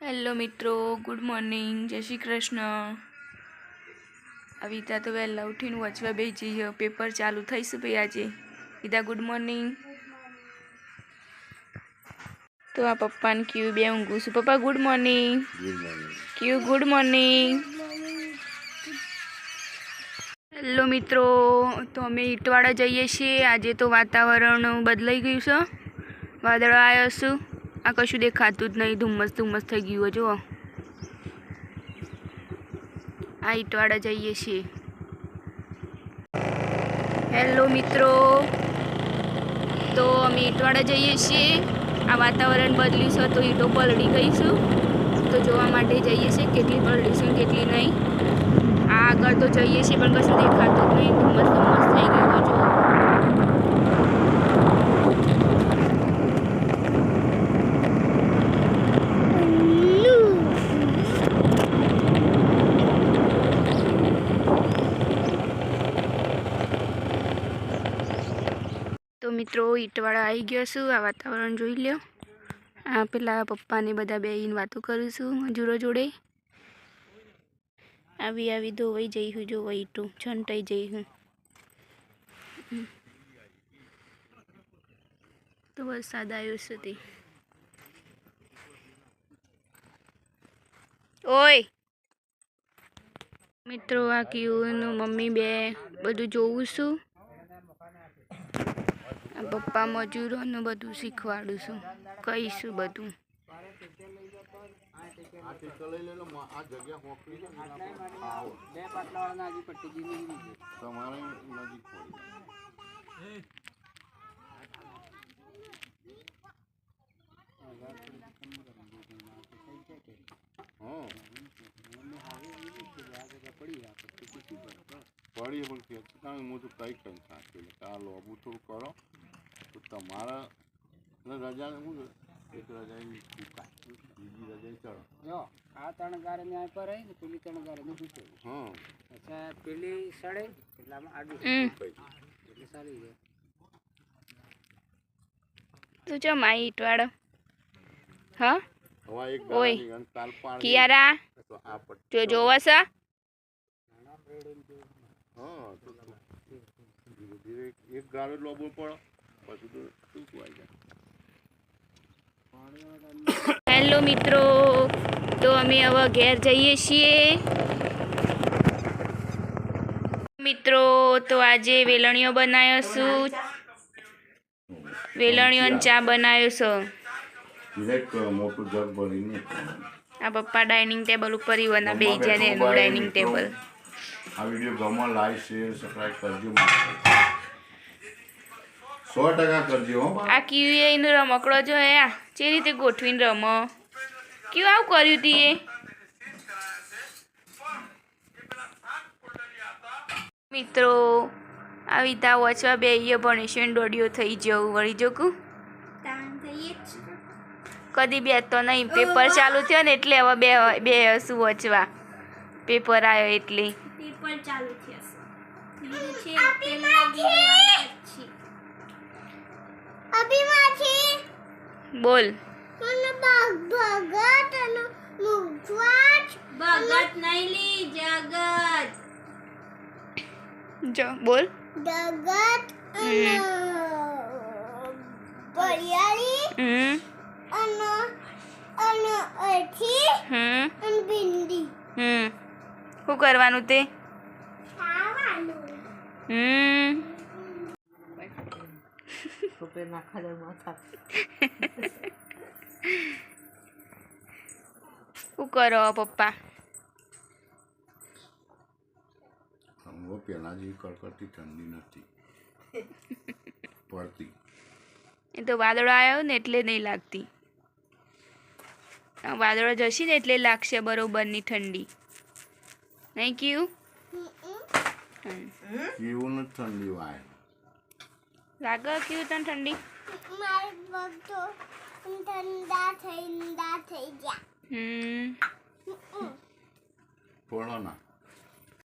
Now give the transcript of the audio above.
Hello મિત્રો, good morning, જય શ્રી કૃષ્ણ। આવી ત્યાં તો વહેલા ઉઠીને વાંચવા બેસી ગયો। પેપર ચાલુ થઈશું ભાઈ આજે। કીધા ગુડ મોર્નિંગ તો આ પપ્પાને ક્યુ બે ઊંઘું છું। પપ્પા ગુડ મોર્નિંગ। ક્યુ ગુડ મોર્નિંગ। હેલો મિત્રો, તો અમે ઈટવાડા જઈએ છીએ। આજે તો વાતાવરણ બદલાઈ ગયું છે, વાદળ આવ્યો છું। આ કશું દેખાતું જ નહીં, ધુમ્મસ ધુમ્મસ થઈ ગયું। જુઓ આ ઈટવાડા જઈએ છીએ। હેલો મિત્રો, તો અમે ઈટવાડા જઈએ છીએ। આ વાતાવરણ બદલ્યું છે તો ઈટો પલળી ગઈ છું, તો જોવા માટે જઈએ છીએ કેટલી પલળી છે કેટલી નહીં। આ આગળ તો જઈએ છીએ પણ કશું દેખાતું જ નહીં, ધુમ્મસ ધુમ્મસ થઈ ગયું। જુઓ તો મિત્રો ઈટવાડા આવી ગયો છું। આ વાતાવરણ જોઈ લ્યો। આ પેલા પપ્પાને બધા બેહીને વાતો કરું છું મજૂરો જોડે। આવી આવી ધોવાઈ જઈ હું, જો ઈટું છંટાઈ જઈ હું। તો વરસાદ આવ્યો છે તે। ઓય મિત્રો, આ ક્યુનું મમ્મી બે બધું જોઉં છું। પપ્પા મજૂરોનું બધું શીખવાડું છું, કહીશું બધું। પડી પણ કે હું તો કઈ કઈ સાચું આ લોબુ થોડું કરો તો તમારા રજા શું એક રજા બીજી રજા ચડો। જો આ 3 ગારે ને આ પર ને પેલી 3 ગારે ને પૂછો। હા અચ્છા, પેલી સડે એટલામાં આડું એટલે સારી છે। તું જો માઈ ઈટવાડો હા હવા એક ઓય ગાળાની અને તાલ પાણી કિયારા તો આ પટ જો જોવા છે। હા તો ધીરે ધીરે એક ગાળો લોબો પડો પછી તો ટૂંકું આવી જાય। હેલો મિત્રો, તો અમે હવે ઘેર જઈએ છીએ। મિત્રો તો આજે વેલણીઓ બનાવ્યો છું, વેલણીઓ ચા બનાવ્યો છે। એક મોટું જગ ભરીને આ પપ્પા ડાઇનિંગ ટેબલ ઉપર ઈવના બેસી જાય ને એનું ડાઇનિંગ ટેબલ। આ વિડીયો ગમે લાઈક શેર સબસ્ક્રાઇબ કરજો, 100% કરજો હો। આ ક્યુ એનું રમકડો જો હે આ જે રીતે ગોઠવીને રમો। ક્યુ આવું કર્યું તી એ મિત્રો આવી તા વાંચવા બેહીએ ભણીશું દોડિયો થઈ જવું વળી જોકું કદી બે તો નહીં। પેપર ચાલુ થયો ને એટલે હવે બે શું વાંચવા, પેપર આવ્યો એટલે પેપર ચાલુ થશે। બોલ ભગત નહીં લી જગત જો બોલ જગત પરિયાળી અને અને અથી અને ભિંડી શું કરવાનું તે ખાવાનું રૂપિયા નાખા દે માથા। શું કરો પપ્પા? પેલા જેવી કડકડતી ઠંડી નથી પડતી। એ તો વાદળો આવ્યો ને એટલે નહીં લાગતી, વાદળો જશે ને એટલે લાગશે બરોબરની ઠંડી, નહીં ક્યુ? કેવું નથી ઠંડી વાય લાગે ક્યુ તને ઠંડી? મારે પગ તો ઠંડા થઈ ગયા। પડો ના